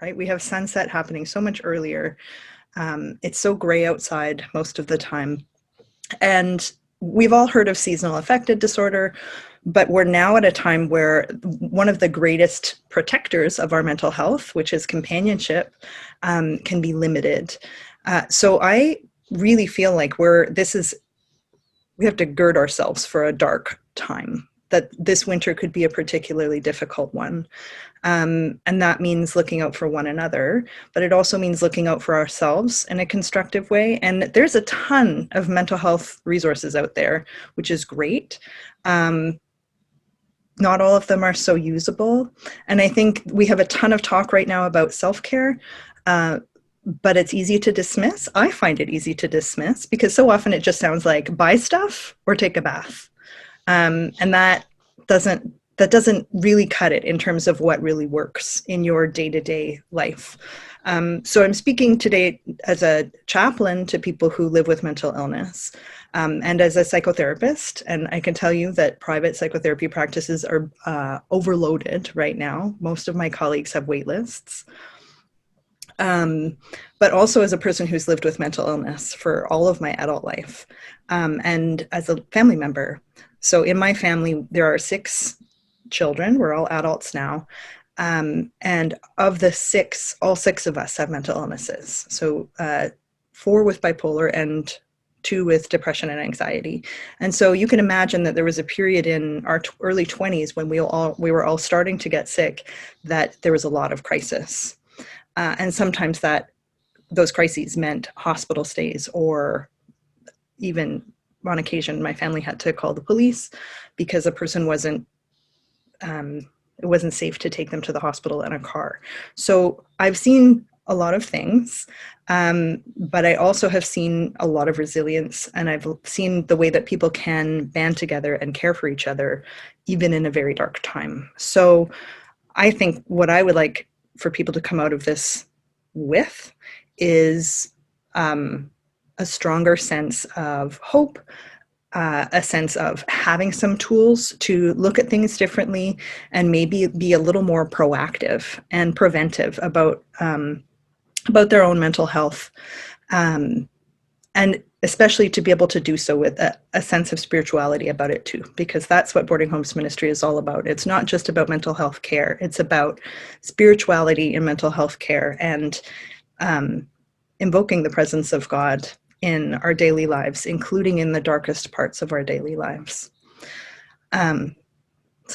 right? We have sunset happening so much earlier. It's so gray outside most of the time. And we've all heard of seasonal affective disorder, but we're now at a time where one of the greatest protectors of our mental health, which is companionship, can be limited. So I really feel like we have to gird ourselves for a dark time, that this winter could be a particularly difficult one. And that means looking out for one another, but it also means looking out for ourselves in a constructive way. And there's a ton of mental health resources out there, which is great. Not all of them are so usable. And I think we have a ton of talk right now about self-care, but it's easy to dismiss. I find it easy to dismiss because so often it just sounds like buy stuff or take a bath. And that doesn't really cut it in terms of what really works in your day-to-day life. So I'm speaking today as a chaplain to people who live with mental illness, and as a psychotherapist. And I can tell you that private psychotherapy practices are overloaded right now. Most of my colleagues have wait lists. But also as a person who's lived with mental illness for all of my adult life, and as a family member. So in my family, there are 6 children. We're all adults now. And of the 6, all 6 of us have mental illnesses. So 4 with bipolar and 2 with depression and anxiety. And so you can imagine that there was a period in our early 20s when we were all starting to get sick, that there was a lot of crisis. And sometimes those crises meant hospital stays, or even on occasion, my family had to call the police because a person it wasn't safe to take them to the hospital in a car. So I've seen a lot of things, but I also have seen a lot of resilience, and I've seen the way that people can band together and care for each other, even in a very dark time. So I think what I would like for people to come out of this with is a stronger sense of hope, a sense of having some tools to look at things differently, and maybe be a little more proactive and preventive about their own mental health, and especially to be able to do so with a sense of spirituality about it too, because that's what Boarding Homes Ministry is all about. It's not just about mental health care, it's about spirituality in mental health care, and invoking the presence of God in our daily lives, including in the darkest parts of our daily lives. So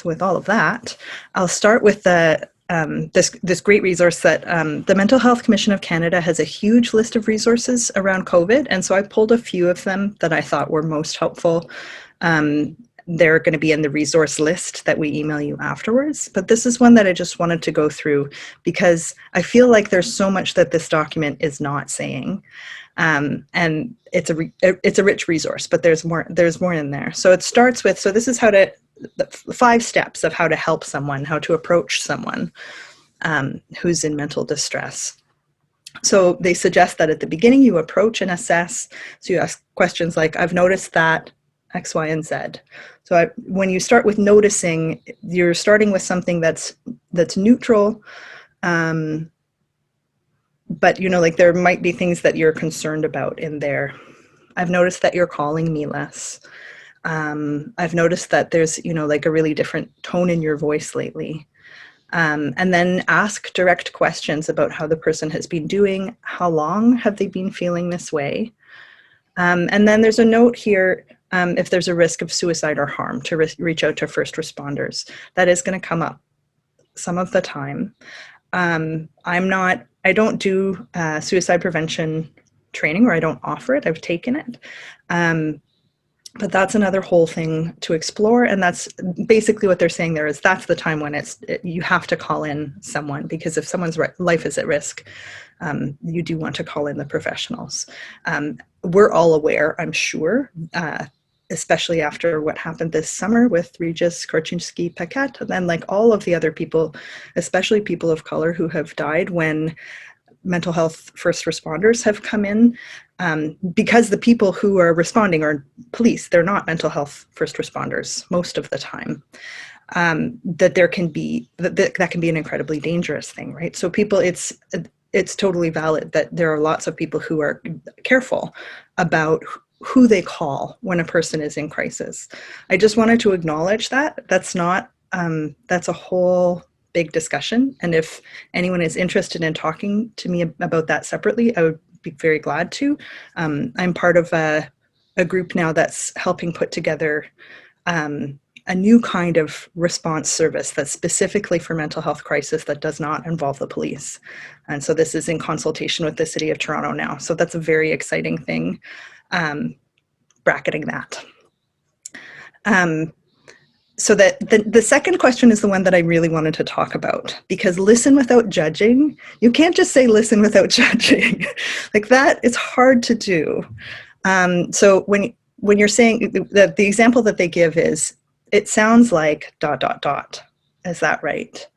with all of that, I'll start with this great resource that the Mental Health Commission of Canada has a huge list of resources around COVID. And so I pulled a few of them that I thought were most helpful. They're going to be in the resource list that we email you afterwards. But this is one that I just wanted to go through because I feel like there's so much that this document is not saying. And it's a rich resource, but there's more in there. So it starts with, this is the 5 steps of how to help someone, how to approach someone who's in mental distress. So they suggest that at the beginning you approach and assess. So you ask questions like, I've noticed that X, Y, and Z. So when you start with noticing, you're starting with something that's neutral, but there might be things that you're concerned about in there. I've noticed that you're calling me less. I've noticed that there's, a really different tone in your voice lately. And then ask direct questions about how the person has been doing, how long have they been feeling this way? And then there's a note here, if there's a risk of suicide or harm, to reach out to first responders. That is going to come up some of the time. I don't do suicide prevention training, or I don't offer it. I've taken it. But that's another whole thing to explore. And that's basically what they're saying there is that's the time when you have to call in someone, because if someone's life is at risk, you do want to call in the professionals. We're all aware, I'm sure, especially after what happened this summer with Regis Korchinski-Paquette, and then all of the other people, especially people of color who have died when mental health first responders have come in, because the people who are responding are police. They're not mental health first responders most of the time. that there can be that can be an incredibly dangerous thing, right? So people, it's totally valid that there are lots of people who are careful about who they call when a person is in crisis. I just wanted to acknowledge that. That's not, that's a whole big discussion. And if anyone is interested in talking to me about that separately, I would be very glad to. I'm part of a group now that's helping put together a new kind of response service that's specifically for mental health crisis that does not involve the police. And so this is in consultation with the City of Toronto now. So that's a very exciting thing, bracketing that. So that the second question is the one that I really wanted to talk about, because listen without judging, you can't just say listen without judging. Like that, it's hard to do. So when you're saying, the example that they give is, it sounds like ... Is that right?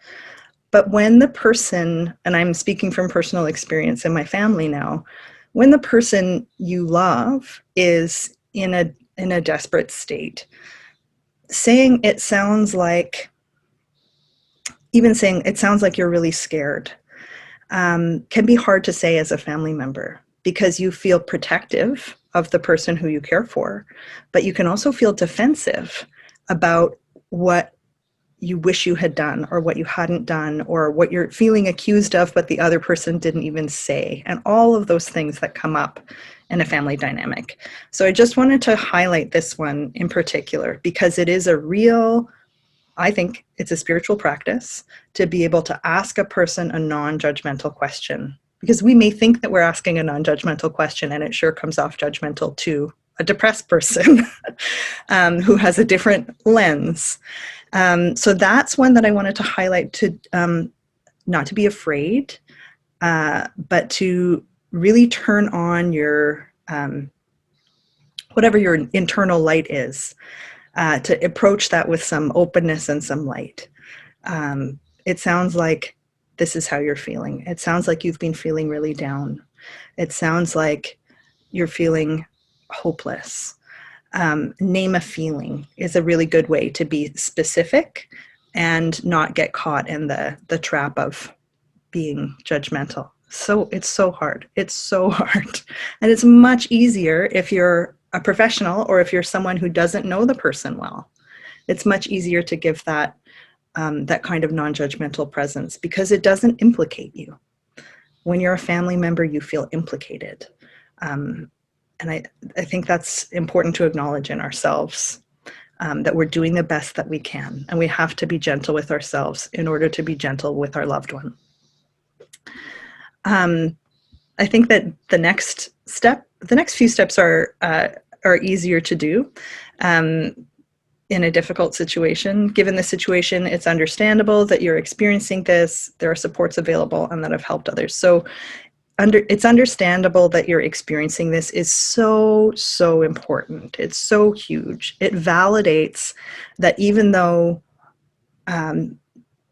But when the person, and I'm speaking from personal experience in my family now, when the person you love is in a desperate state, saying it sounds like, even saying it sounds like you're really scared, can be hard to say as a family member, because you feel protective of the person who you care for, but you can also feel defensive about what you wish you had done or what you hadn't done, or what you're feeling accused of but the other person didn't even say, and all of those things that come up in a family dynamic. So I just wanted to highlight this one in particular, because it is a real, I think it's a spiritual practice to be able to ask a person a non-judgmental question, because we may think that we're asking a non-judgmental question and it sure comes off judgmental to a depressed person who has a different lens. So that's one that I wanted to highlight, to not to be afraid, but to really turn on your, whatever your internal light is, to approach that with some openness and some light. It sounds like this is how you're feeling. It sounds like you've been feeling really down. It sounds like you're feeling hopeless. Name a feeling is a really good way to be specific and not get caught in the trap of being judgmental. So it's so hard. It's so hard. And it's much easier if you're a professional or if you're someone who doesn't know the person well. It's much easier to give that that kind of non-judgmental presence, because it doesn't implicate you. When you're a family member, you feel implicated. And I think that's important to acknowledge in ourselves, that we're doing the best that we can. And we have to be gentle with ourselves in order to be gentle with our loved one. I think that the next few steps are easier to do in a difficult situation. Given the situation, it's understandable that you're experiencing this. There are supports available and that have helped others. So it's understandable that you're experiencing this is so, so important. It's so huge. It validates that even though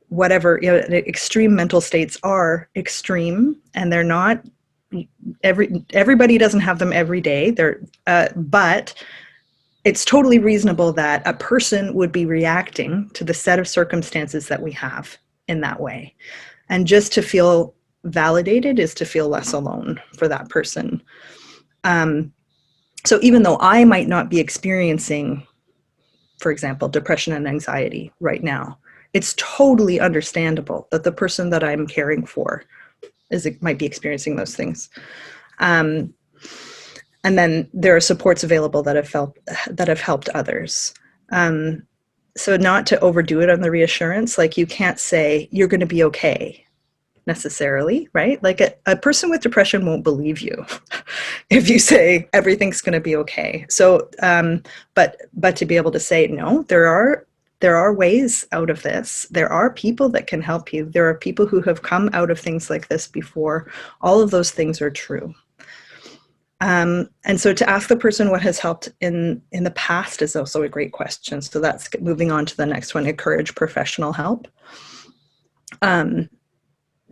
whatever, extreme mental states are extreme, and they're not, everybody doesn't have them every day. But it's totally reasonable that a person would be reacting to the set of circumstances that we have in that way. And just to feel validated is to feel less alone for that person. So even though I might not be experiencing, for example, depression and anxiety right now, it's totally understandable that the person that I'm caring for might be experiencing those things. And then there are supports available that have helped others. So not to overdo it on the reassurance, like you can't say you're going to be okay necessarily, right? Like a person with depression won't believe you if you say everything's going to be okay. So, but to be able to say, no, there are ways out of this. There are people that can help you. There are people who have come out of things like this before. All of those things are true. And so to ask the person what has helped in the past is also a great question. So that's moving on to the next one, encourage professional help.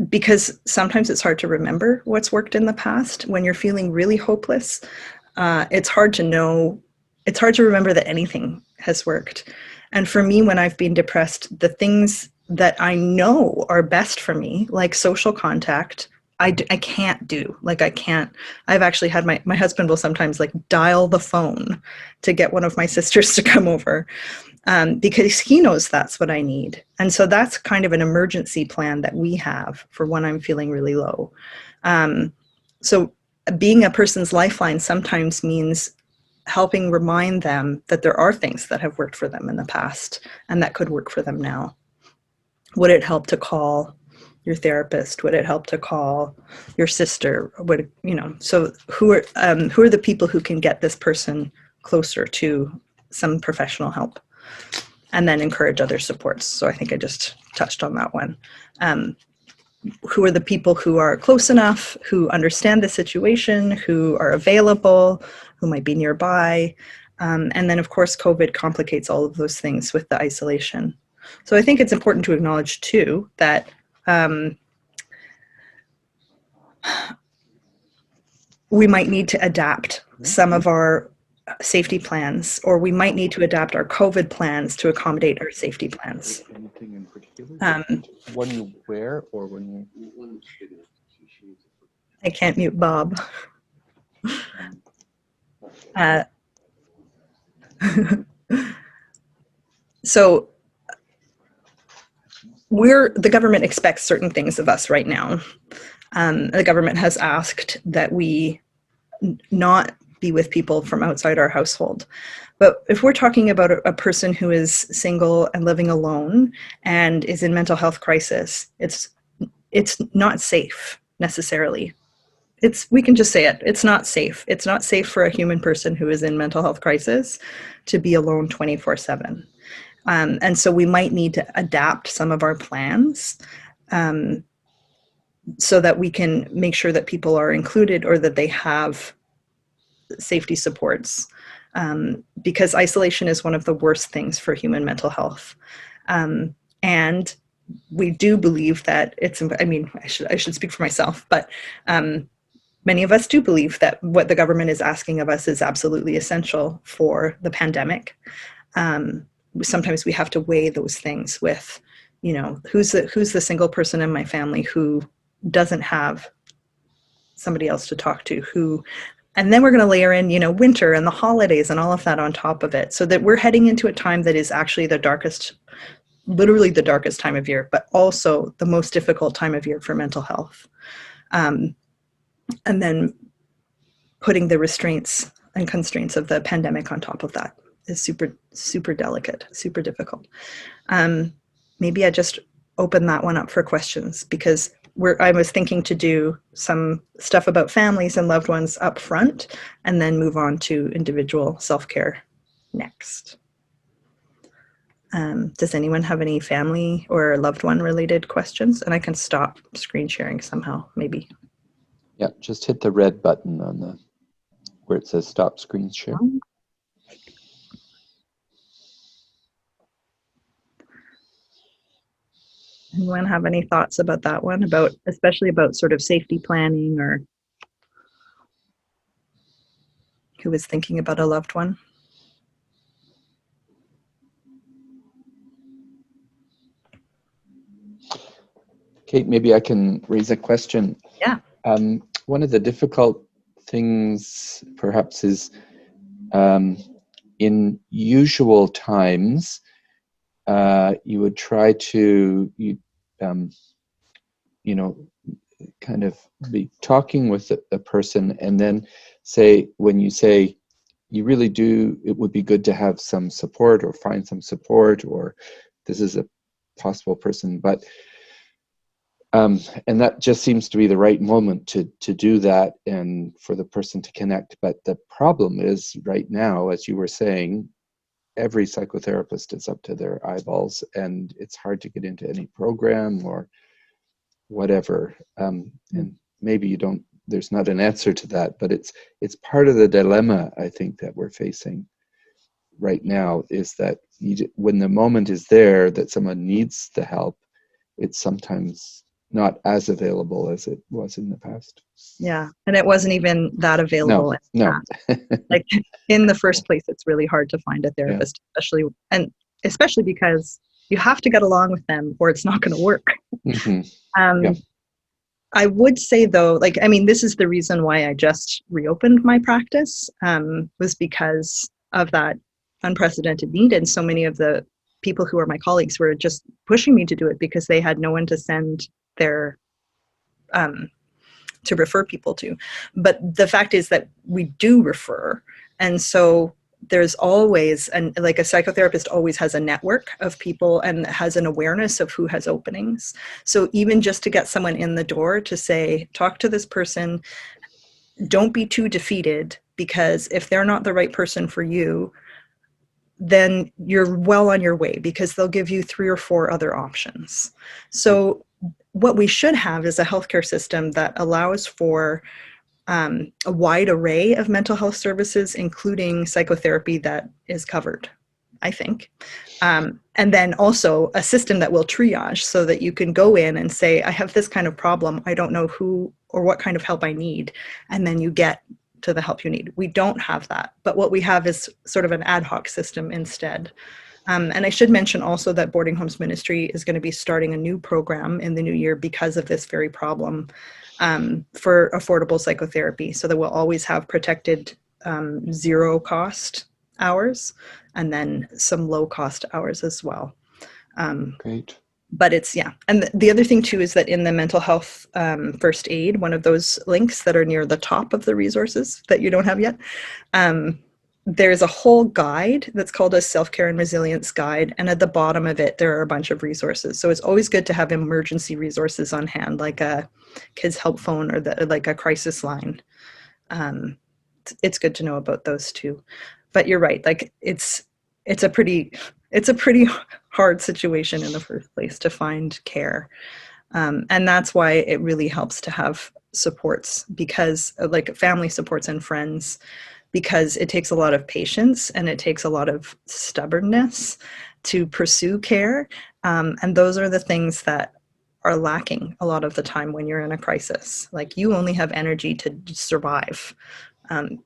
Because sometimes it's hard to remember what's worked in the past. When you're feeling really hopeless, it's hard to remember that anything has worked. And for me, when I've been depressed, the things that I know are best for me, like social contact, I can't do. Like, I can't. I've actually had my husband will sometimes like dial the phone to get one of my sisters to come over, because he knows that's what I need. And so that's kind of an emergency plan that we have for when I'm feeling really low. So being a person's lifeline sometimes means helping remind them that there are things that have worked for them in the past and that could work for them now. Would it help to call your therapist? Would it help to call your sister? Would, you know, so who are the people who can get this person closer to some professional help, and then encourage other supports? So I think I just touched on that one. Who are the people who are close enough, who understand the situation, who are available, who might be nearby? And then, of course, COVID complicates all of those things with the isolation. So I think it's important to acknowledge, too, that we might need to adapt some of our safety plans, or we might need to adapt our COVID plans to accommodate our safety plans. Anything in particular? When you wear or when you... I can't mute Bob. So the government expects certain things of us right now. The government has asked that we not be with people from outside our household. But if we're talking about a person who is single and living alone and is in mental health crisis, it's not safe necessarily. We can just say it. It's not safe. It's not safe for a human person who is in mental health crisis to be alone 24/7. And so we might need to adapt some of our plans so that we can make sure that people are included or that they have safety supports, because isolation is one of the worst things for human mental health. And we do believe that I should speak for myself, but many of us do believe that what the government is asking of us is absolutely essential for the pandemic. Sometimes we have to weigh those things with, you know, who's the single person in my family who doesn't have somebody else to talk to, and then we're going to layer in, you know, winter and the holidays and all of that on top of it, so that we're heading into a time that is actually literally the darkest time of year, but also the most difficult time of year for mental health. And then putting the restraints and constraints of the pandemic on top of that is super, super delicate, super difficult. Maybe I just open that one up for questions, because I was thinking to do some stuff about families and loved ones up front, and then move on to individual self-care next. Does anyone have any family or loved one related questions? And I can stop screen sharing somehow, maybe. Yeah, just hit the red button on where it says stop screen share. Anyone have any thoughts about that one, especially about sort of safety planning, or who is thinking about a loved one? Kate, maybe I can raise a question. Yeah. One of the difficult things perhaps is in usual times, you would try to, kind of be talking with a person, and then when you say you really do, it would be good to have some support or find some support, or this is a possible person, but and that just seems to be the right moment to do that and for the person to connect. But the problem is right now, as you were saying, every psychotherapist is up to their eyeballs, and it's hard to get into any program or whatever. And maybe there's not an answer to that, but it's part of the dilemma, I think, that we're facing right now, is that when the moment is there that someone needs the help, it's sometimes not as available as it was in the past. Yeah, and it wasn't even that available. No. Like, in the first place, it's really hard to find a therapist, especially, and especially because you have to get along with them or it's not going to work. Hmm. Yeah. Um, I would say though, like, I mean, this is the reason why I just reopened my practice, was because of that unprecedented need. And so many of the people who are my colleagues were just pushing me to do it because they had no one to send their, um, to refer people to. But the fact is that we do refer. And so there's always, and like a psychotherapist always has a network of people and has an awareness of who has openings. So even just to get someone in the door to say, talk to this person, don't be too defeated, because if they're not the right person for you, then you're well on your way, because they'll give you 3 or 4 other options. So what we should have is a healthcare system that allows for a wide array of mental health services, including psychotherapy that is covered, I think. And then also a system that will triage so that you can go in and say, I have this kind of problem. I don't know who or what kind of help I need. And then you get to the help you need. We don't have that. But what we have is sort of an ad hoc system instead. And I should mention also that Boarding Homes Ministry is going to be starting a new program in the new year because of this very problem, for affordable psychotherapy. So that we'll always have protected, zero cost hours, and then some low cost hours as well. Um, Great. but it's, yeah. And the other thing too is that in the mental health, first aid, one of those links that are near the top of the resources that you don't have yet, there's a whole guide that's called a self-care and resilience guide. And at the bottom of it, there are a bunch of resources. So it's always good to have emergency resources on hand, like a kids help phone or like a crisis line. Um, it's good to know about those too. But you're right. Like it's a pretty, it's a pretty hard situation in the first place to find care. And that's why it really helps to have supports, because like family supports and friends, because it takes a lot of patience and it takes a lot of stubbornness to pursue care. And those are the things that are lacking a lot of the time when you're in a crisis. Like, you only have energy to survive.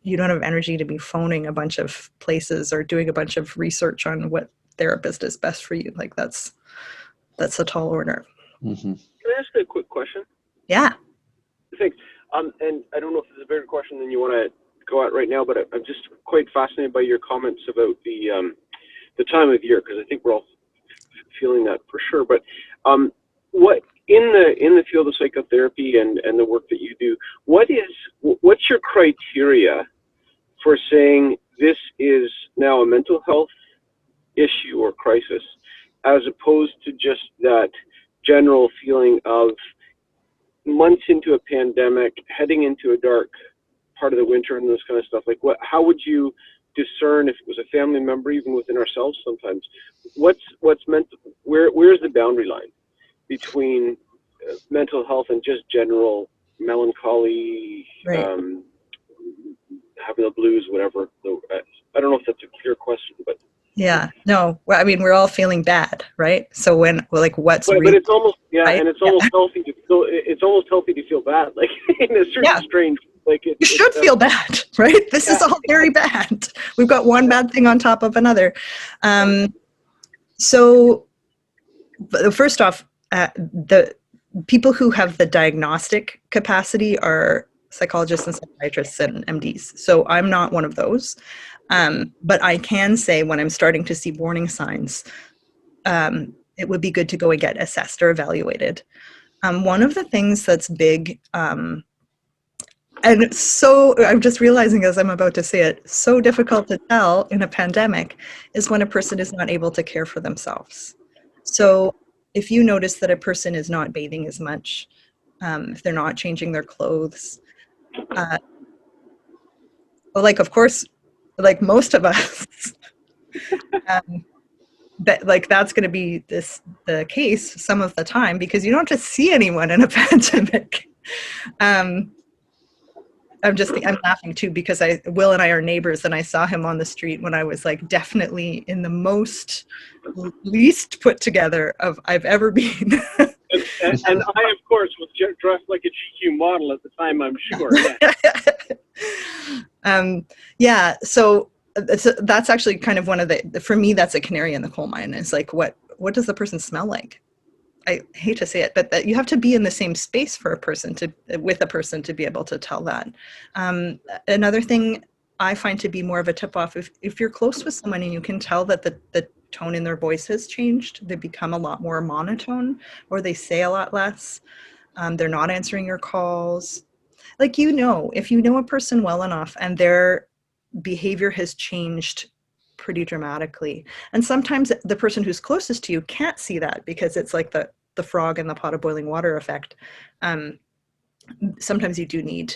You don't have energy to be phoning a bunch of places or doing a bunch of research on what therapist is best for you. Like, that's a tall order. Hmm. Can I ask a quick question? Yeah. Thanks. And I don't know if this is a bigger question than you want to go at right now, but I'm just quite fascinated by your comments about the time of year, because I think we're all feeling that for sure. But what in the field of psychotherapy and the work that you do, what's your criteria for saying this is now a mental health issue or crisis, as opposed to just that general feeling of months into a pandemic, heading into a dark part of the winter and this kind of stuff? Like, how would you discern if it was a family member, even within ourselves sometimes? Where's the boundary line between mental health and just general melancholy, Right. having the blues, whatever? I don't know if that's a clear question, but Yeah. No, well, I mean, we're all feeling bad, right? So when, like, what's but it's almost, yeah, right? and it's Yeah. almost healthy to feel. It's almost healthy to feel bad, like in a certain Yeah. strange, like You should feel bad, right? This is all very bad. We've got one bad thing on top of another. So first off, the people who have the diagnostic capacity are psychologists and psychiatrists and MDs. So I'm not one of those. But I can say when I'm starting to see warning signs, it would be good to go and get assessed or evaluated. One of the things that's big, and it's so, I'm just realizing as I'm about to say it, so difficult to tell in a pandemic, is when a person is not able to care for themselves. So if you notice that a person is not bathing as much, if they're not changing their clothes, well, like, of course, like most of us, um, that, like, that's going to be the case some of the time, because you don't just see anyone in a pandemic. Um, I'm laughing too, because Will and I are neighbors, and I saw him on the street when I was like definitely in the most least put together of I've ever been. and I, of course, was dressed like a GQ model at the time, I'm sure. Yeah. Yeah. So that's actually kind of one of for me, that's a canary in the coal mine. It's like, what does the person smell like? I hate to say it, but that you have to be in the same space with a person to be able to tell that. Another thing I find to be more of a tip off, if you're close with someone and you can tell that the tone in their voice has changed, they become a lot more monotone, or they say a lot less. They're not answering your calls. Like, if you know a person well enough and their behavior has changed pretty dramatically. And sometimes the person who's closest to you can't see that because it's like the frog in the pot of boiling water effect. Sometimes you do need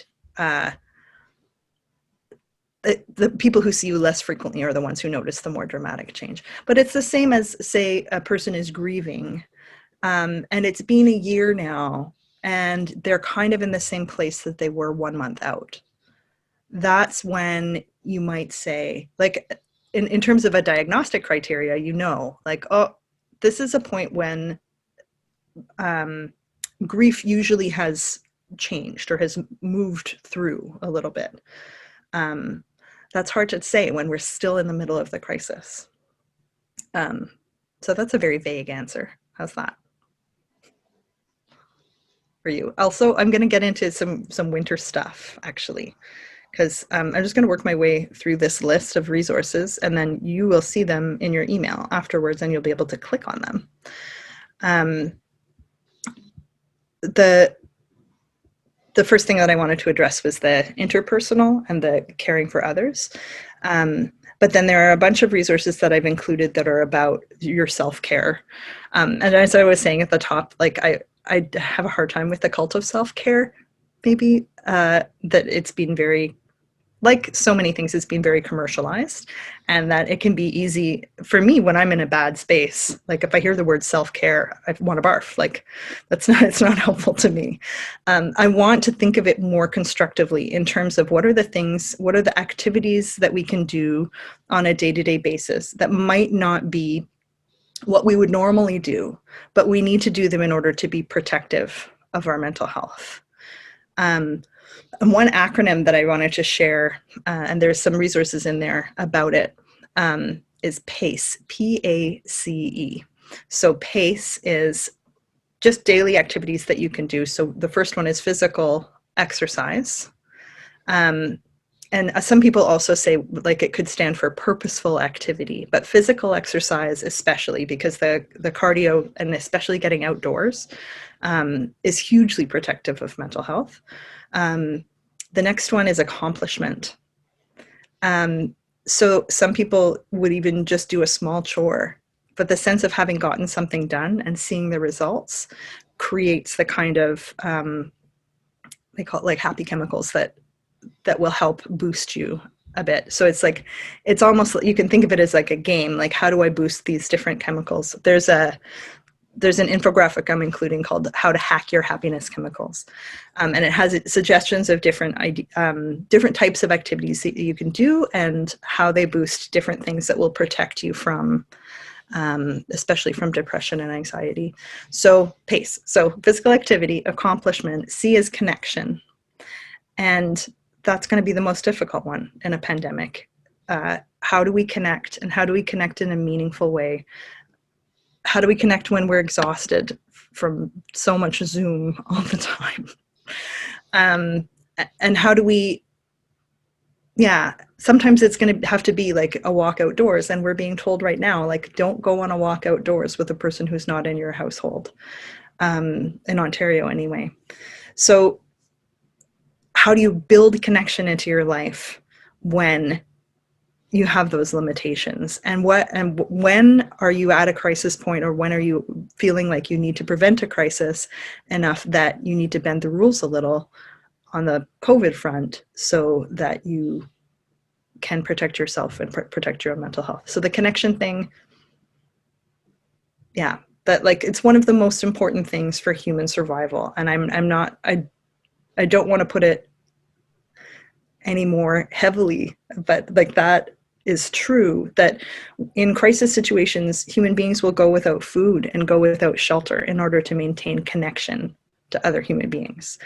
the people who see you less frequently are the ones who notice the more dramatic change. But it's the same as, say, a person is grieving, and it's been a year now, and they're kind of in the same place that they were 1 month out. That's when you might say, like, in terms of a diagnostic criteria, like, oh, this is a point when grief usually has changed or has moved through a little bit. That's hard to say when we're still in the middle of the crisis. So that's a very vague answer. How's that for you? Also, I'm going to get into some winter stuff, actually, because I'm just going to work my way through this list of resources, and then you will see them in your email afterwards, and you'll be able to click on them. The first thing that I wanted to address was the interpersonal and the caring for others. But then there are a bunch of resources that I've included that are about your self-care. And as I was saying at the top, like I have a hard time with the cult of self-care, maybe, that it's been very, like so many things, it's been very commercialized, and that it can be easy for me when I'm in a bad space. Like if I hear the word self-care, I want to barf. Like it's not helpful to me. I want to think of it more constructively in terms of what are the activities that we can do on a day-to-day basis that might not be what we would normally do, but we need to do them in order to be protective of our mental health. And one acronym that I wanted to share, and there's some resources in there about it, is PACE, P-A-C-E. So PACE is just daily activities that you can do. So the first one is physical exercise. And some people also say, like, it could stand for purposeful activity, but physical exercise especially, because the cardio and especially getting outdoors is hugely protective of mental health. The next one is accomplishment. So some people would even just do a small chore, but the sense of having gotten something done and seeing the results creates the kind of, they call it like happy chemicals that will help boost you a bit. So it's like, it's almost, you can think of it as like a game, like how do I boost these different chemicals? There's an infographic I'm including called How to Hack Your Happiness Chemicals. And it has suggestions of different types of activities that you can do and how they boost different things that will protect you from, especially from depression and anxiety. So PACE, so physical activity, accomplishment. C is connection. And that's going to be the most difficult one in a pandemic. How do we connect, and how do we connect in a meaningful way? How do we connect when we're exhausted from so much Zoom all the time? And how do we, sometimes it's going to have to be like a walk outdoors, and we're being told right now, like, don't go on a walk outdoors with a person who's not in your household, in Ontario anyway. So how do you build connection into your life when you have those limitations? And when are you at a crisis point, or when are you feeling like you need to prevent a crisis enough that you need to bend the rules a little on the COVID front so that you can protect yourself and protect your own mental health? So the connection thing, that, like, it's one of the most important things for human survival. And I don't want to put it any more heavily, but like, that is true, that in crisis situations, human beings will go without food and go without shelter in order to maintain connection to other human beings.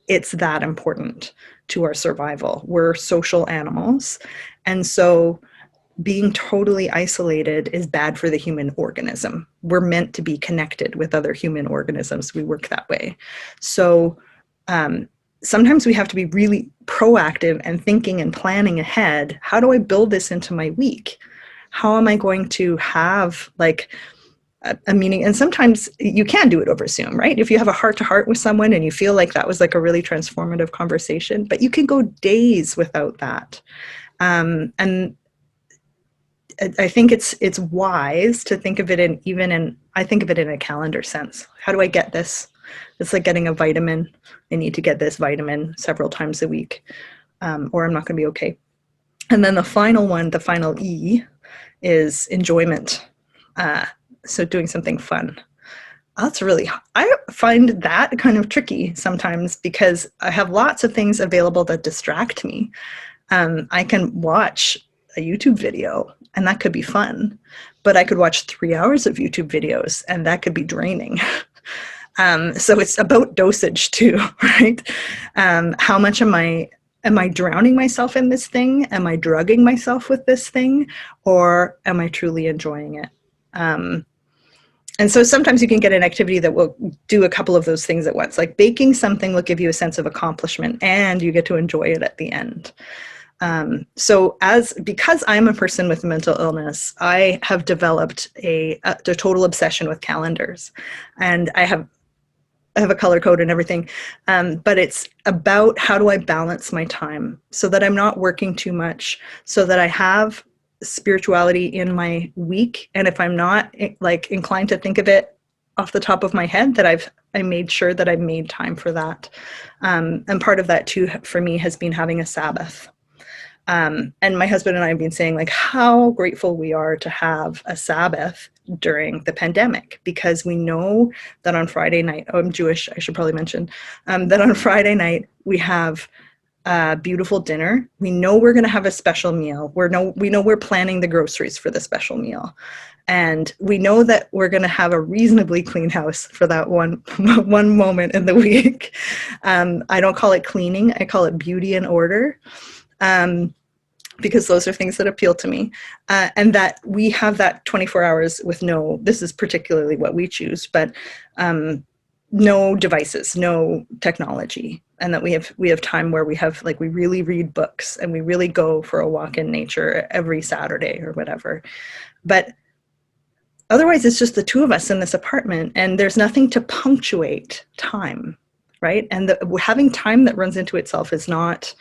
It's that important to our survival. We're social animals. And so being totally isolated is bad for the human organism. We're meant to be connected with other human organisms. We work that way. So sometimes we have to be really proactive and thinking and planning ahead. How do I build this into my week? How am I going to have like a meeting? And sometimes you can do it over Zoom, right? If you have a heart-to-heart with someone and you feel like that was like a really transformative conversation, but you can go days without that. And I think it's wise to think of it I think of it in a calendar sense. How do I get this? It's like getting a vitamin. I need to get this vitamin several times a week, or I'm not going to be okay. And then the final one, the final E, is enjoyment. So doing something fun. I find that kind of tricky sometimes because I have lots of things available that distract me. I can watch a YouTube video and that could be fun, but I could watch 3 hours of YouTube videos and that could be draining. So it's about dosage too, right? How much am I drowning myself in this thing? Am I drugging myself with this thing? Or am I truly enjoying it? And so sometimes you can get an activity that will do a couple of those things at once. Like baking something will give you a sense of accomplishment and you get to enjoy it at the end. Because I'm a person with mental illness, I have developed a total obsession with calendars, and I have a color code and everything. But it's about how do I balance my time so that I'm not working too much, so that I have spirituality in my week. And if I'm not like inclined to think of it off the top of my head, that I made sure that I made time for that. And part of that too, for me, has been having a Sabbath. And my husband and I have been saying like how grateful we are to have a Sabbath during the pandemic, because we know that on Friday night, I'm Jewish, I should probably mention, that on Friday night we have a beautiful dinner. We know we're going to have a special meal. We know we're planning the groceries for the special meal. And we know that we're going to have a reasonably clean house for that one moment in the week. I don't call it cleaning. I call it beauty and order. Because those are things that appeal to me, and that we have that 24 hours with this is particularly what we choose, but no devices, no technology, and that we have time where we really read books and we really go for a walk in nature every Saturday or whatever. But otherwise, it's just the two of us in this apartment, and there's nothing to punctuate time, right? And having time that runs into itself is not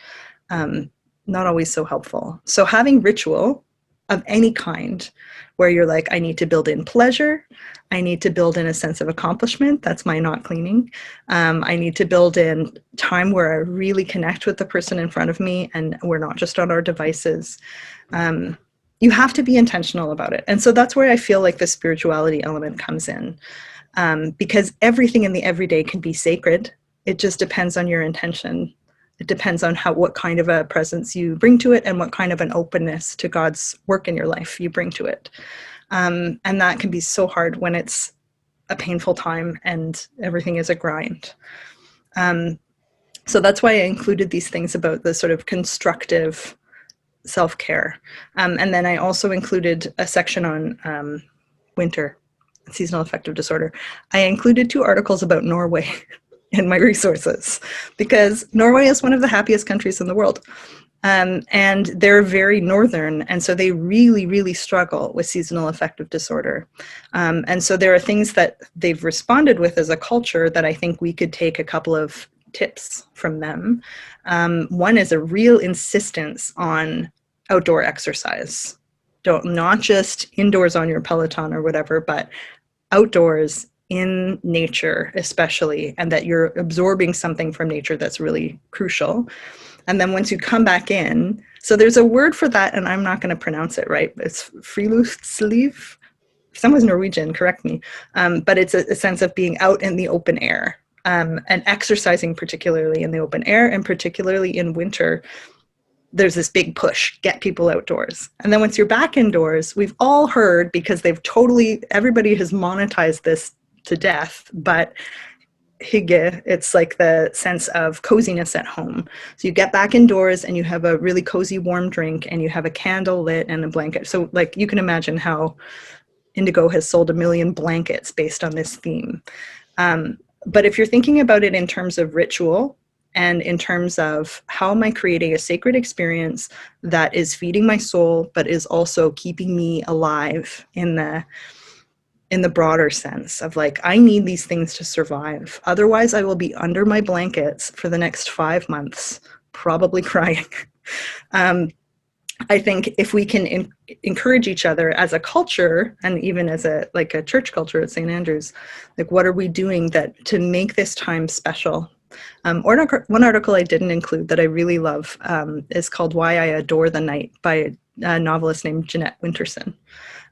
always so helpful. So having ritual of any kind where you're like, I need to build in pleasure. I need to build in a sense of accomplishment. That's my not cleaning. I need to build in time where I really connect with the person in front of me and we're not just on our devices. You have to be intentional about it. And so that's where I feel like the spirituality element comes in, because everything in the everyday can be sacred. It just depends on your intention. It depends on what kind of a presence you bring to it and what kind of an openness to God's work in your life you bring to it. And that can be so hard when it's a painful time and everything is a grind. So that's why I included these things about the sort of constructive self-care. And then I also included a section on winter, seasonal affective disorder. I included 2 articles about Norway in my resources, because Norway is one of the happiest countries in the world. And they're very northern, and so they really, really struggle with seasonal affective disorder. And so there are things that they've responded with as a culture that I think we could take a couple of tips from them. One is a real insistence on outdoor exercise. Not just indoors on your Peloton or whatever, but outdoors in nature especially, and that you're absorbing something from nature that's really crucial. And then once you come back in, so there's a word for that, and I'm not going to pronounce it right, but it's friluftsliv. If someone's Norwegian, correct me. But it's a sense of being out in the open air, and exercising particularly in the open air, and particularly in winter. There's this big push, get people outdoors. And then once you're back indoors, we've all heard, because everybody has monetized this to death, but hygge. It's like the sense of coziness at home. So you get back indoors and you have a really cozy warm drink and you have a candle lit and a blanket. So like you can imagine how Indigo has sold 1 million blankets based on this theme. But if you're thinking about it in terms of ritual and in terms of how am I creating a sacred experience that is feeding my soul, but is also keeping me alive in the broader sense of like, I need these things to survive. Otherwise, I will be under my blankets for the next 5 months, probably crying. I think if we can encourage each other as a culture, and even as a church culture at St. Andrews, like what are we doing that to make this time special? One article I didn't include that I really love is called "Why I Adore the Night" by a novelist named Jeanette Winterson.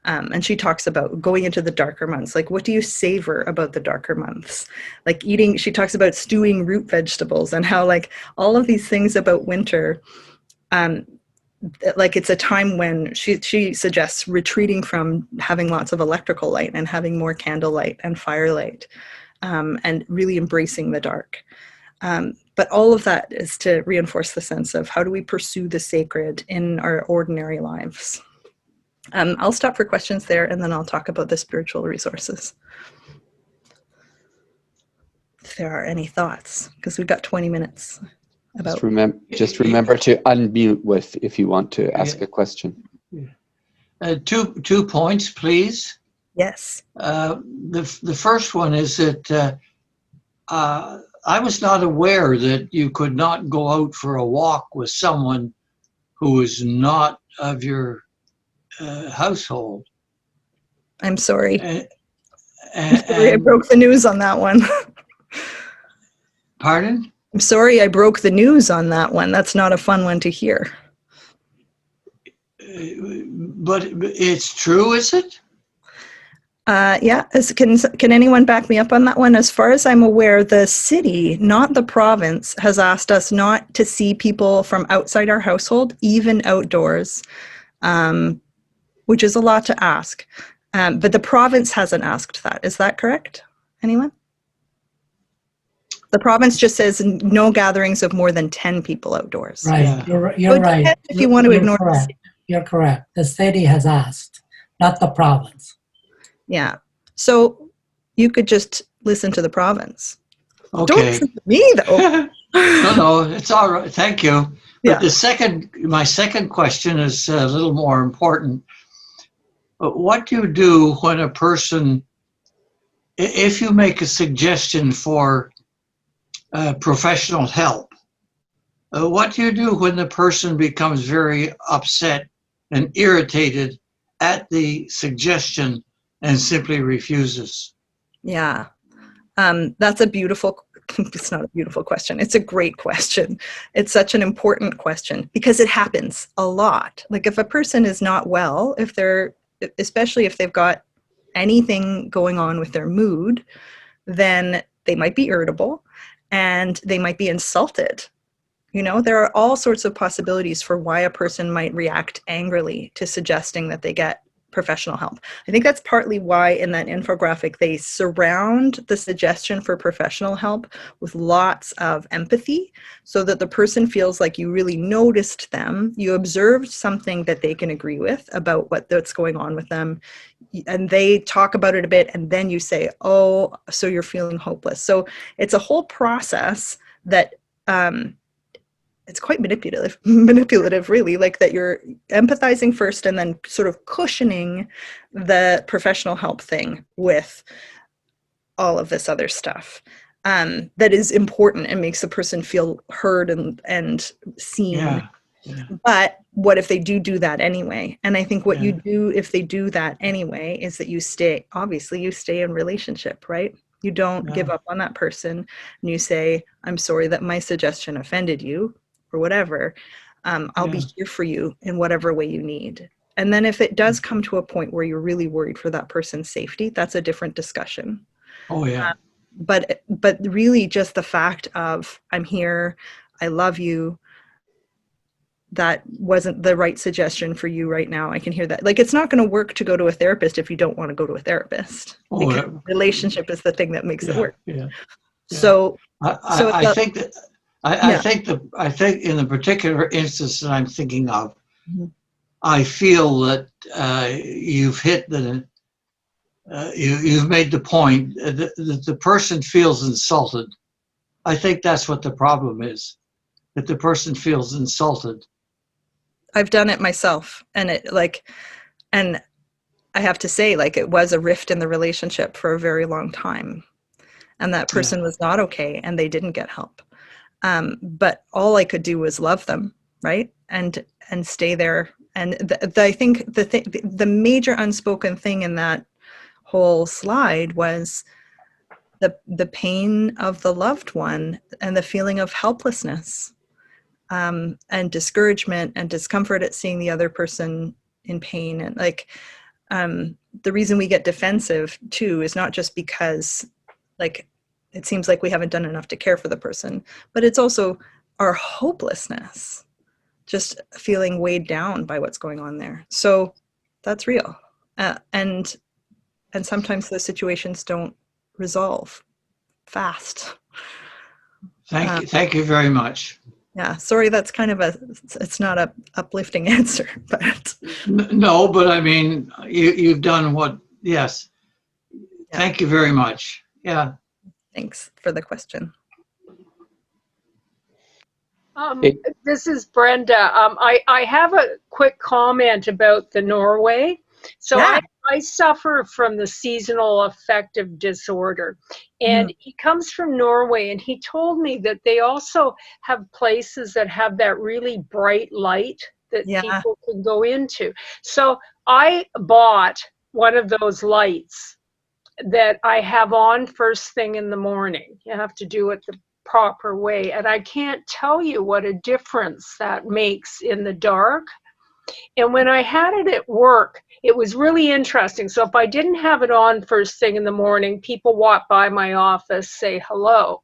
And she talks about going into the darker months. Like, what do you savor about the darker months? Like eating, she talks about stewing root vegetables and how like all of these things about winter, like it's a time when she suggests retreating from having lots of electrical light and having more candlelight and firelight, and really embracing the dark. But all of that is to reinforce the sense of how do we pursue the sacred in our ordinary lives. I'll stop for questions there, and then I'll talk about the spiritual resources. If there are any thoughts, because we've got 20 minutes. Just remember to unmute if you want to ask a question. 2 points, please. Yes. The first one is that I was not aware that you could not go out for a walk with someone who is not of your household. I'm sorry. I'm sorry I broke the news on that one. Pardon? I'm sorry I broke the news on that one. That's not a fun one to hear. But it's true, is it? Yeah. Can anyone back me up on that one? As far as I'm aware, the city, not the province, has asked us not to see people from outside our household, even outdoors, which is a lot to ask. But the province hasn't asked that. Is that correct? Anyone? The province just says no gatherings of more than 10 people outdoors. Right, Yeah. you're right. If you want to ignore the city. You're correct. The city has asked, not the province. Yeah. So you could just listen to the province. Okay. Don't listen to me, though. No, it's all right. Thank you. Yeah. But my second question is a little more important. What do you do when a person, if you make a suggestion for professional help, what do you do when the person becomes very upset and irritated at the suggestion and simply refuses? Yeah. That's a beautiful, it's not a beautiful question. It's a great question. It's such an important question because it happens a lot. Like if a person is not well, especially if they've got anything going on with their mood, then they might be irritable and they might be insulted. You know, there are all sorts of possibilities for why a person might react angrily to suggesting that they get professional help. I think that's partly why in that infographic they surround the suggestion for professional help with lots of empathy so that the person feels like you really noticed them, you observed something that they can agree with about what's going on with them, and they talk about it a bit, and then you say, oh, so you're feeling hopeless. So it's a whole process that it's quite manipulative really, like that you're empathizing first and then sort of cushioning the professional help thing with all of this other stuff that is important and makes the person feel heard and seen. Yeah. But what if they do that anyway? And I think what you do if they do that anyway is that you stay in relationship, right? You don't give up on that person and you say, I'm sorry that my suggestion offended you or whatever. I'll be here for you in whatever way you need. And then if it does come to a point where you're really worried for that person's safety, that's a different discussion. Oh, yeah. But really just the fact of I'm here, I love you, that wasn't the right suggestion for you right now. I can hear that. Like, it's not going to work to go to a therapist if you don't want to go to a therapist. Because relationship is the thing that makes it work. Yeah. So, so I think that yeah. I think in the particular instance that I'm thinking of, Mhm. I feel that you've hit you've made the point that the person feels insulted. I think that's what the problem is, that the person feels insulted. I've done it myself, and and I have to say, like, it was a rift in the relationship for a very long time, and that Yeah. person was not okay, and they didn't get help. But all I could do was love them, right, and stay there. And I think the major unspoken thing in that whole slide was the pain of the loved one and the feeling of helplessness, and discouragement and discomfort at seeing the other person in pain. And the reason we get defensive too is not just because, like, it seems like we haven't done enough to care for the person, but it's also our hopelessness, just feeling weighed down by what's going on there. So that's real. And sometimes the situations don't resolve fast. Thank you very much. Yeah, sorry, that's kind of it's not a uplifting answer, but No, but I mean, you've done what, yes. yeah. Thank you very much. Yeah. Thanks for the question. Hey. This is Brenda. I have a quick comment about the Norway. So Yeah. I suffer from the seasonal affective disorder. And he comes from Norway, and he told me that they also have places that have that really bright light that Yeah. people can go into. So I bought one of those lights that I have on first thing in the morning. You have to do it the proper way. And I can't tell you what a difference that makes in the dark. And when I had it at work, it was really interesting. So if I didn't have it on first thing in the morning, people walk by my office, say hello.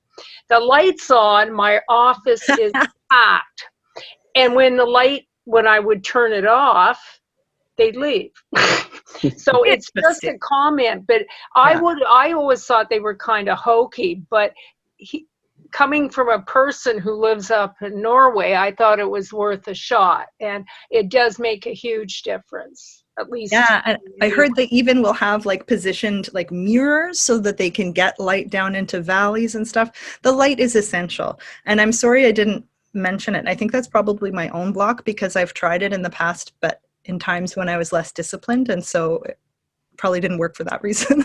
The light's on, my office is packed. And when I would turn it off, they'd leave. So it's just a comment, but I always thought they were kind of hokey, but coming from a person who lives up in Norway, I thought it was worth a shot, and it does make a huge difference, at least. Yeah, and I heard they even will have like positioned like mirrors so that they can get light down into valleys and stuff. The light is essential, and I'm sorry I didn't mention it. I think that's probably my own block because I've tried it in the past, but in times when I was less disciplined, and so it probably didn't work for that reason.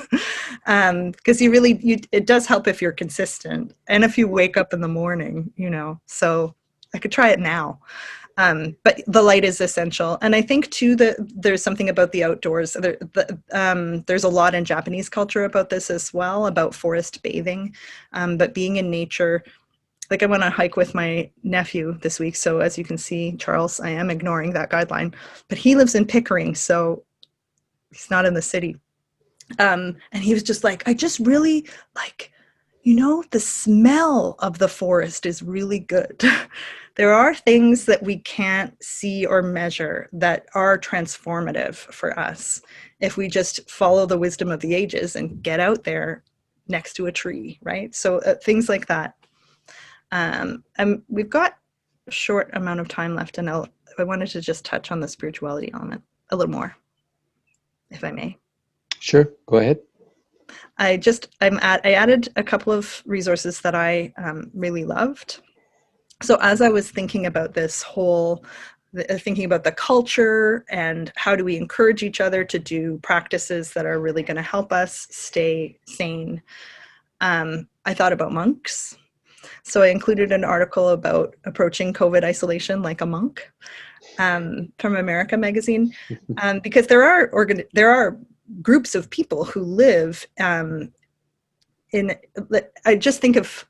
Because it does help if you're consistent and if you wake up in the morning, so I could try it now. But the light is essential. And I think too that there's something about the outdoors. There's a lot in Japanese culture about this as well, about forest bathing, but being in nature. Like I went on a hike with my nephew this week. So as you can see, Charles, I am ignoring that guideline, but he lives in Pickering. So he's not in the city. And he was just like, I just really like, the smell of the forest is really good. There are things that we can't see or measure that are transformative for us if we just follow the wisdom of the ages and get out there next to a tree, right? So things like that. And we've got a short amount of time left, and I wanted to just touch on the spirituality element a little more, if I may. Sure, go ahead. I added a couple of resources that I really loved. So as I was thinking about this thinking about the culture and how do we encourage each other to do practices that are really going to help us stay sane, I thought about monks. So I included an article about approaching COVID isolation like a monk from America magazine, because there are groups of people who live I just think of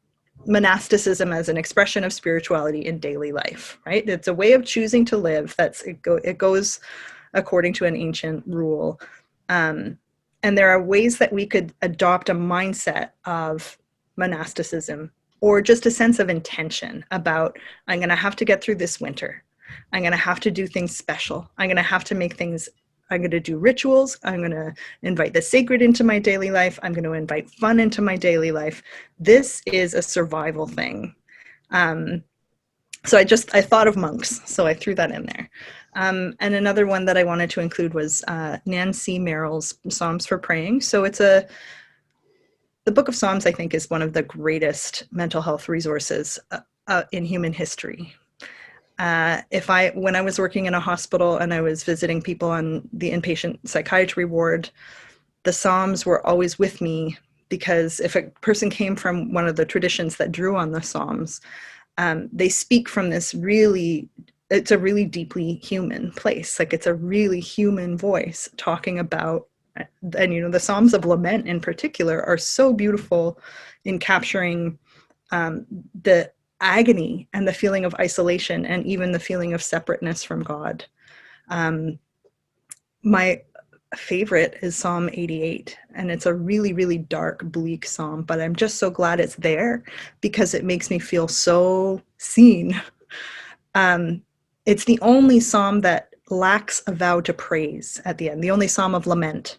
monasticism as an expression of spirituality in daily life, right? It's a way of choosing to live. It goes according to an ancient rule. And there are ways that we could adopt a mindset of monasticism, or just a sense of intention about, I'm going to have to get through this winter. I'm going to have to do things special. I'm going to have to make things I'm going to do rituals. I'm going to invite the sacred into my daily life. I'm going to invite fun into my daily life. This is a survival thing. So I thought of monks, so I threw that in there. And another one that I wanted to include was Nancy Merrill's Psalms for Praying. So the Book of Psalms, I think, is one of the greatest mental health resources in human history. When I was working in a hospital and I was visiting people on the inpatient psychiatry ward, the Psalms were always with me, because if a person came from one of the traditions that drew on the Psalms, they speak from this it's a really deeply human place. Like, it's a really human voice talking about, and the Psalms of Lament in particular are so beautiful in capturing the agony and the feeling of isolation and even the feeling of separateness from God. My favorite is Psalm 88, and it's a really, really dark, bleak psalm, but I'm just so glad it's there because it makes me feel so seen. It's the only psalm that lacks a vow to praise at the end, the only psalm of lament.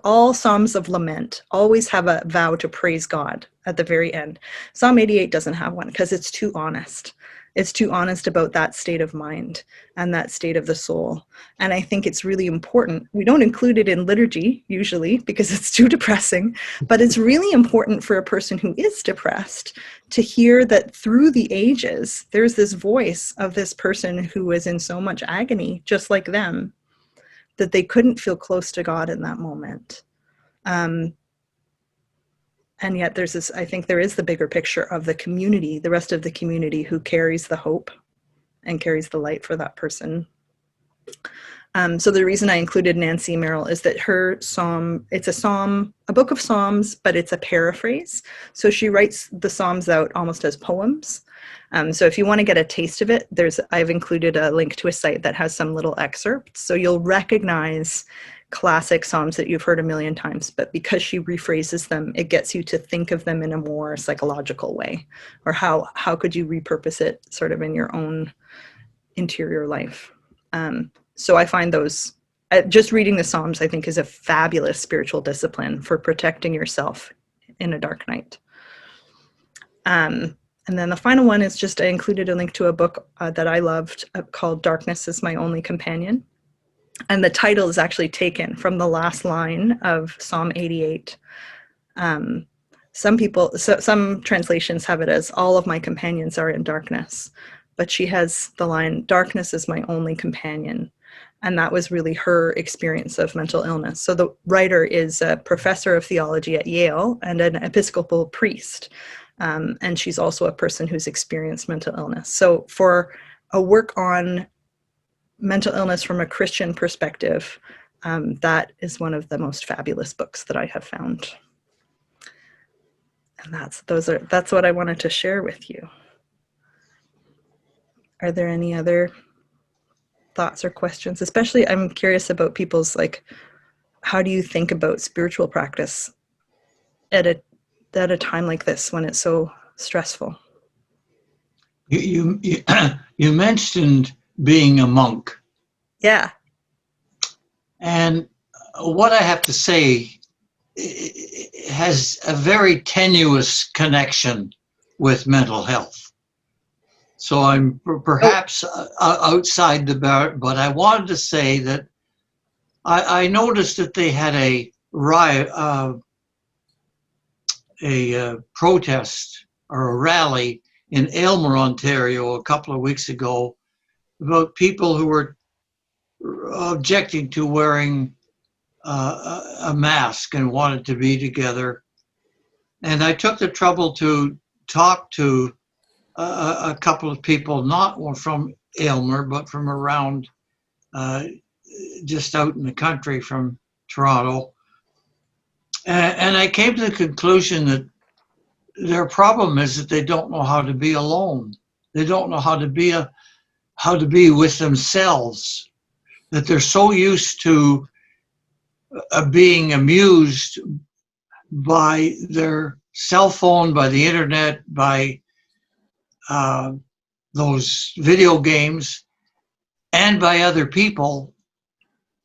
All psalms of lament always have a vow to praise God at the very end. Psalm 88 doesn't have one because it's too honest. It's too honest about that state of mind and that state of the soul. And I think it's really important. We don't include it in liturgy usually because it's too depressing, but it's really important for a person who is depressed to hear that through the ages, there's this voice of this person who was in so much agony, just like them, that they couldn't feel close to God in that moment. And yet I think there is the bigger picture of the community, the rest of the community, who carries the hope and carries the light for that person. So the reason I included Nancy Merrill is that her psalm, it's a book of Psalms, but it's a paraphrase. So she writes the Psalms out almost as poems. So if you want to get a taste of it, I've included a link to a site that has some little excerpts. So you'll recognize classic Psalms that you've heard a million times, but because she rephrases them, it gets you to think of them in a more psychological way, or how could you repurpose it sort of in your own interior life. So I find those, just reading the Psalms, I think, is a fabulous spiritual discipline for protecting yourself in a dark night. And then the final one is I included a link to a book that I loved called Darkness is My Only Companion. And the title is actually taken from the last line of Psalm 88. Some translations have it as all of my companions are in darkness, but she has the line, darkness is my only companion. And that was really her experience of mental illness. So the writer is a professor of theology at Yale and an Episcopal priest. And she's also a person who's experienced mental illness. So for a work on mental illness from a Christian perspective, that is one of the most fabulous books that I have found. And that's what I wanted to share with you. Are there any other thoughts or questions? Especially, I'm curious about people's, how do you think about spiritual practice at a time like this when it's so stressful? You mentioned being a monk. Yeah. And what I have to say has a very tenuous connection with mental health. So I'm perhaps outside the bar, but I wanted to say that I noticed that they had a riot, a protest or a rally in Aylmer, Ontario, a couple of weeks ago about people who were objecting to wearing a mask and wanted to be together. And I took the trouble to talk to a couple of people, not from Aylmer, but from around, just out in the country from Toronto. And I came to the conclusion that their problem is that they don't know how to be alone. They don't know how to be with themselves, that they're so used to being amused by their cell phone, by the internet, by those video games, and by other people,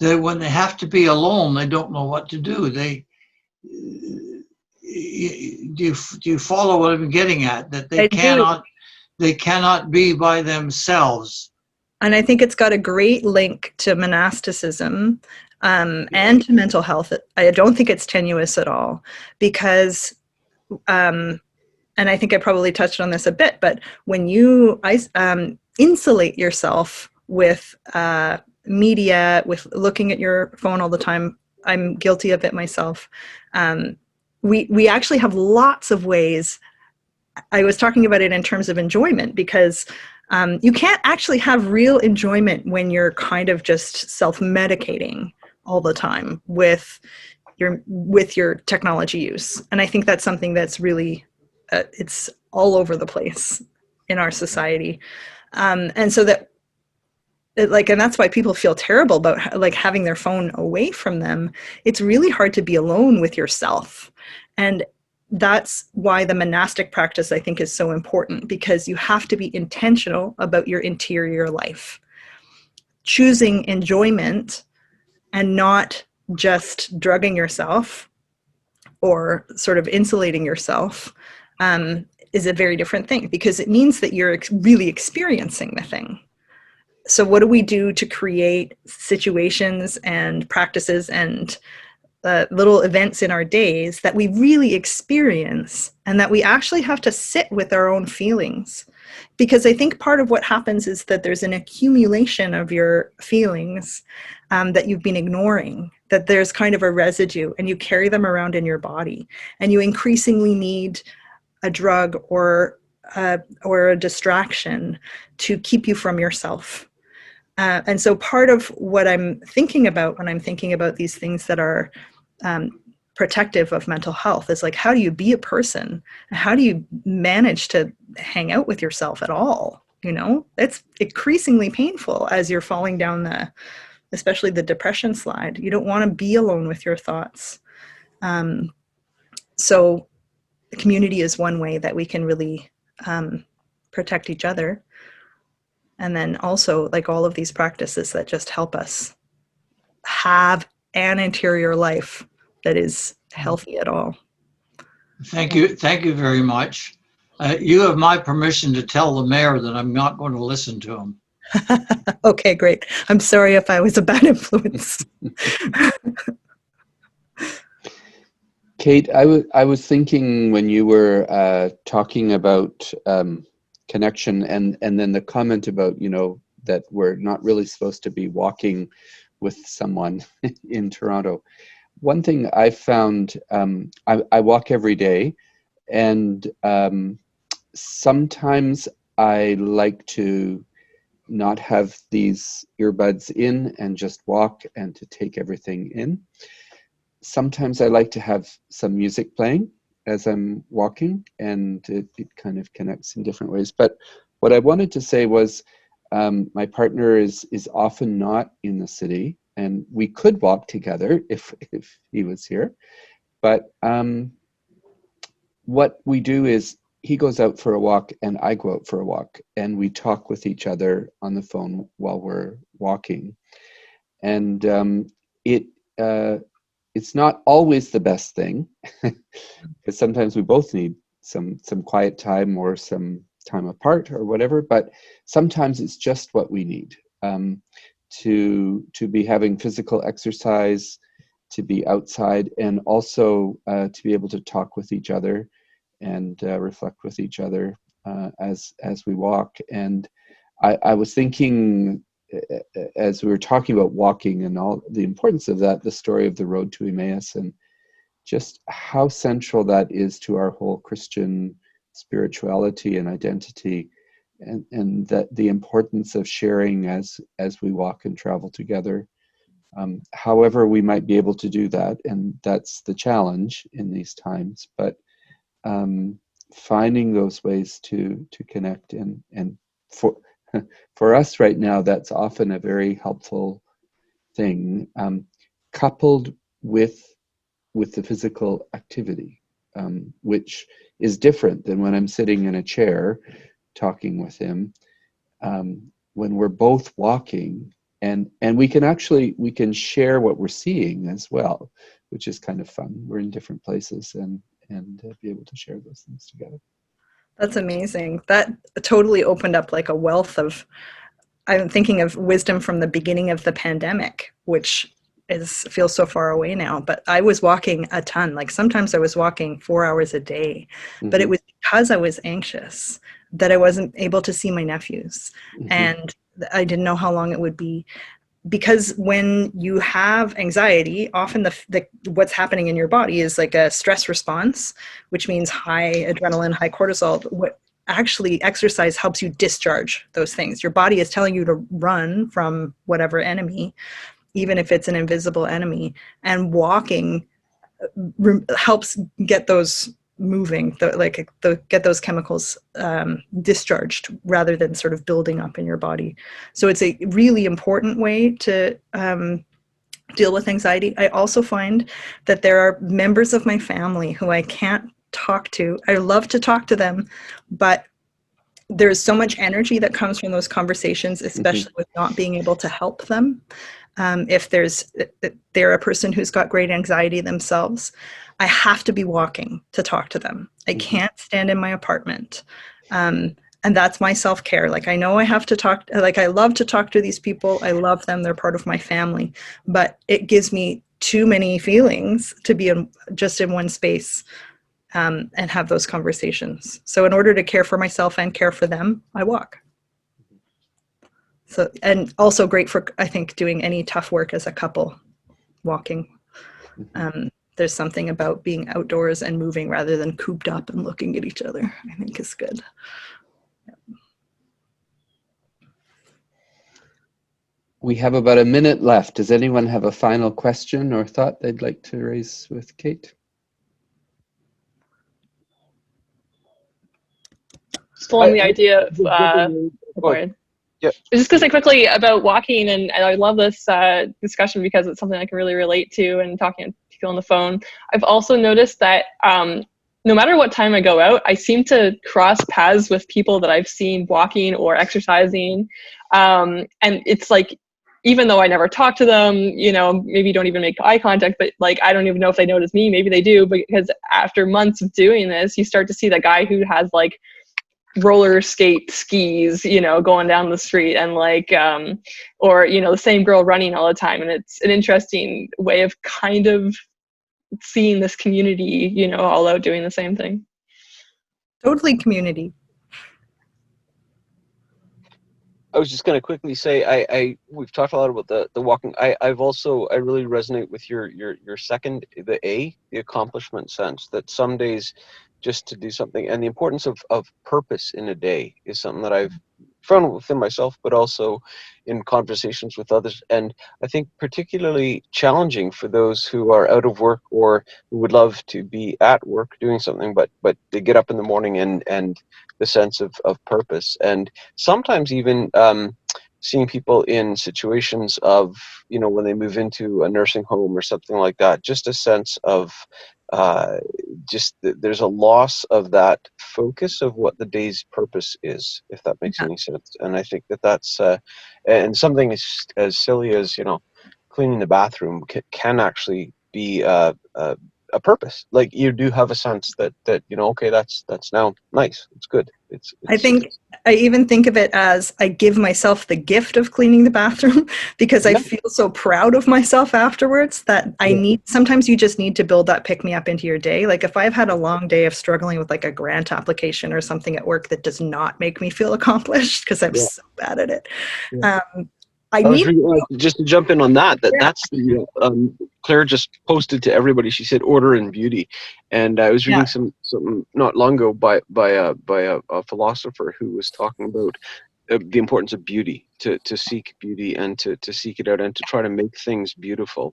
when they have to be alone, they don't know what to do. Do you follow what I'm getting at? That I do. they cannot be by themselves. And I think it's got a great link to monasticism and to mental health. I don't think it's tenuous at all because, and I think I probably touched on this a bit, but when you insulate yourself with media, with looking at your phone all the time, I'm guilty of it myself. We actually have lots of ways. I was talking about it in terms of enjoyment because you can't actually have real enjoyment when you're kind of just self-medicating all the time with your technology use. And I think that's something that's really it's all over the place in our society. And so that and that's why people feel terrible about like having their phone away from them. It's really hard to be alone with yourself. And that's why the monastic practice, I think, is so important, because you have to be intentional about your interior life, choosing enjoyment and not just drugging yourself or sort of insulating yourself is a very different thing, because it means that you're really experiencing the thing. So what do we do to create situations and practices and little events in our days that we really experience and that we actually have to sit with our own feelings? Because I think part of what happens is that there's an accumulation of your feelings that you've been ignoring, that there's kind of a residue and you carry them around in your body, and you increasingly need a drug or a distraction to keep you from yourself. And so part of what I'm thinking about when I'm thinking about these things that are protective of mental health is like, how do you be a person? How do you manage to hang out with yourself at all? You know, it's increasingly painful as you're falling down especially the depression slide. You don't want to be alone with your thoughts. So the community is one way that we can really protect each other. And then also like all of these practices that just help us have an interior life that is healthy at all. Thank you very much. You have my permission to tell the mayor that I'm not going to listen to him. Okay, great. I'm sorry if I was a bad influence. Kate, I was thinking when you were talking about connection and then the comment about, you know, that we're not really supposed to be walking with someone in Toronto. One thing I found, I walk every day, and sometimes I like to not have these earbuds in and just walk and to take everything in. Sometimes I like to have some music playing as I'm walking, and it kind of connects in different ways. But what I wanted to say was my partner is often not in the city, and we could walk together if he was here. But what we do is he goes out for a walk and I go out for a walk, and we talk with each other on the phone while we're walking. And it's not always the best thing, because sometimes we both need some quiet time or some time apart or whatever, but sometimes it's just what we need to be having physical exercise, to be outside, and also to be able to talk with each other and reflect with each other as we walk. And I was thinking, as we were talking about walking and all the importance of that, the story of the road to Emmaus, and just how central that is to our whole Christian spirituality and identity, and that the importance of sharing as we walk and travel together. However we might be able to do that, and that's the challenge in these times, but finding those ways to connect, and for us right now, that's often a very helpful thing, coupled with the physical activity, which is different than when I'm sitting in a chair talking with him. When we're both walking, and we can share what we're seeing as well, which is kind of fun. We're in different places and be able to share those things together. That's amazing. That totally opened up like a wealth of, I'm thinking of wisdom from the beginning of the pandemic, which feels so far away now, but I was walking a ton. Like sometimes I was walking 4 hours a day, but it was because I was anxious that I wasn't able to see my nephews. And I didn't know how long it would be. Because when you have anxiety, often what's happening in your body is like a stress response, which means high adrenaline, high cortisol. What actually exercise helps you discharge those things. Your body is telling you to run from whatever enemy, even if it's an invisible enemy, and walking helps get those moving, get those chemicals discharged rather than sort of building up in your body. So it's a really important way to deal with anxiety. I also find that there are members of my family who I can't talk to. I love to talk to them, but there's so much energy that comes from those conversations, especially with not being able to help them. If they're a person who's got great anxiety themselves, I have to be walking to talk to them. I can't stand in my apartment. And that's my self-care. Like, I know I have to talk, like, I love to talk to these people. I love them. They're part of my family, but it gives me too many feelings to be just in one space and have those conversations. So in order to care for myself and care for them, I walk. So, and also great for, I think, doing any tough work as a couple, walking. There's something about being outdoors and moving rather than cooped up and looking at each other, I think is good. We have about a minute left. Does anyone have a final question or thought they'd like to raise with Kate? Still on the idea of Yeah. I was just going to say quickly about walking, and I love this discussion because it's something I can really relate to, and talking to people on the phone. I've also noticed that no matter what time I go out, I seem to cross paths with people that I've seen walking or exercising. And it's like, even though I never talk to them, you know, maybe don't even make eye contact, but like, I don't even know if they notice me, maybe they do, because after months of doing this, you start to see that guy who has like roller skate skis, you know, going down the street, and like or, you know, the same girl running all the time. And it's an interesting way of kind of seeing this community, you know, all out doing the same thing. Totally community. I was just going to quickly say, we've talked a lot about the walking. I really resonate with your second, the accomplishment sense, that some days just to do something, and the importance of purpose in a day is something that I've found within myself, but also in conversations with others. And I think particularly challenging for those who are out of work or who would love to be at work doing something, but they get up in the morning and the sense of purpose. And sometimes even seeing people in situations of, you know, when they move into a nursing home or something like that, just a sense of there's a loss of that focus of what the day's purpose is, if that makes any sense. And I think that's and something as silly as, you know, cleaning the bathroom can actually be a purpose. Like, you do have a sense that you know, okay, that's now nice, it's good. I think I even think of it as I give myself the gift of cleaning the bathroom because I feel so proud of myself afterwards that sometimes you just need to build that pick me up into your day. Like, if I've had a long day of struggling with like a grant application or something at work that does not make me feel accomplished because I'm so bad at it. Just to jump in on that's Claire just posted to everybody. She said order and beauty, and I was reading something not long ago by a philosopher who was talking about the importance of beauty, to seek beauty and to seek it out and to try to make things beautiful.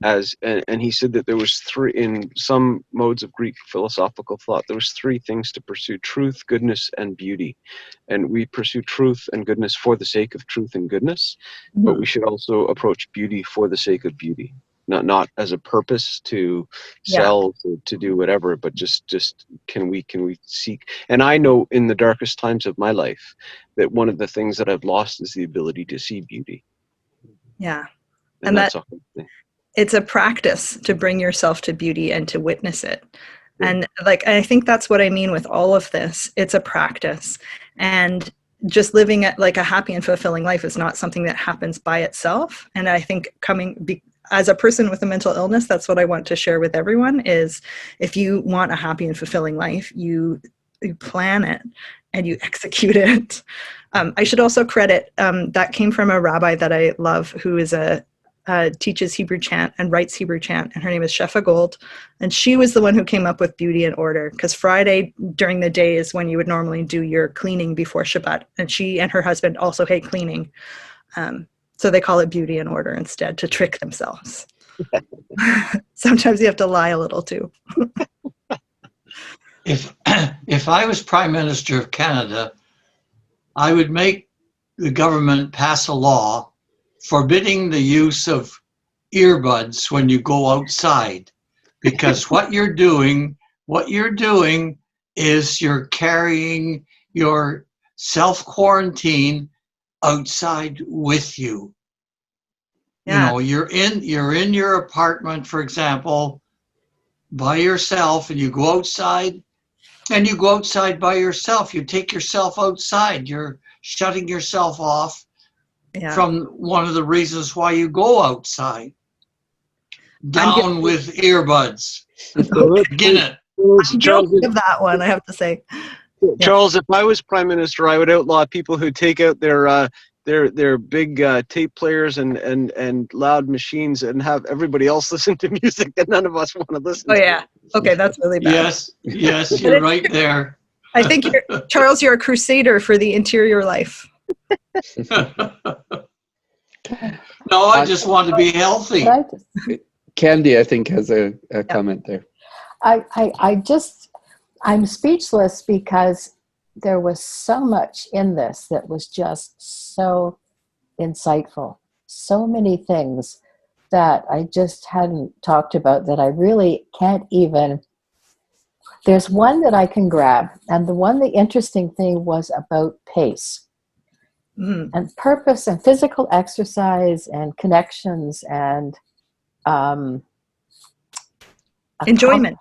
And he said that there was three, in some modes of Greek philosophical thought, there was three things to pursue: truth, goodness, and beauty. And we pursue truth and goodness for the sake of truth and goodness, but we should also approach beauty for the sake of beauty. Not as a purpose to sell, to do whatever, but just can we seek. And I know in the darkest times of my life that one of the things that I've lost is the ability to see beauty. Yeah. And And that's a it's a practice to bring yourself to beauty and to witness it. Yeah. And like, I think that's what I mean with all of this. It's a practice. And just living at like a happy and fulfilling life is not something that happens by itself. And I think as a person with a mental illness, that's what I want to share with everyone is if you want a happy and fulfilling life, you plan it and you execute it. I should also credit, that came from a rabbi that I love who is teaches Hebrew chant and writes Hebrew chant, and her name is Shefa Gold. And she was the one who came up with beauty and order, because Friday during the day is when you would normally do your cleaning before Shabbat. And she and her husband also hate cleaning. So they call it beauty and order instead to trick themselves. Sometimes you have to lie a little too. If I was Prime Minister of Canada, I would make the government pass a law forbidding the use of earbuds when you go outside, because what you're doing is you're carrying your self-quarantine outside with you. Yeah. You know, you're in your apartment, for example, by yourself, and you go outside by yourself. You take yourself outside. You're shutting yourself off from one of the reasons why you go outside. Down with earbuds. Begin it. I'm guilty of that one, I have to say. Charles, if I was Prime Minister, I would outlaw people who take out their big tape players and loud machines and have everybody else listen to music that none of us want to listen to. Oh yeah. Okay, that's really bad. Yes, you're right there. I think Charles, you're a crusader for the interior life. No, I just want to be healthy. Candy, I think, has a comment there. I'm speechless because there was so much in this that was just so insightful. So many things that I just hadn't talked about that I really can't even. There's one that I can grab, and the interesting thing was about pace. And purpose and physical exercise and connections and enjoyment.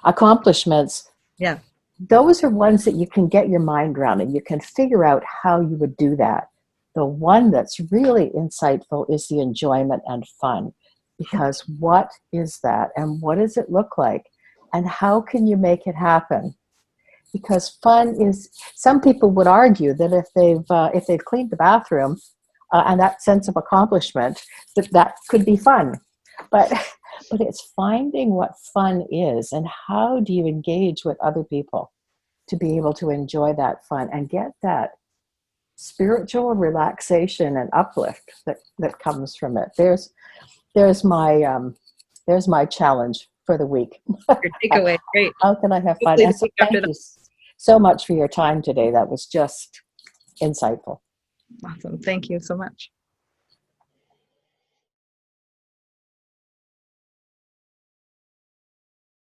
Accomplishments. Yeah. Those are ones that you can get your mind around and you can figure out how you would do that. The one that's really insightful is the enjoyment and fun, because what is that and what does it look like and how can you make it happen? Because fun is, some people would argue that if they've cleaned the bathroom and that sense of accomplishment, that could be fun. But it's finding what fun is and how do you engage with other people to be able to enjoy that fun and get that spiritual relaxation and uplift that comes from it. There's my challenge for the week. Your takeaway, great. How can I have fun? And so thank you so much for your time today. That was just insightful. Awesome. Thank you so much.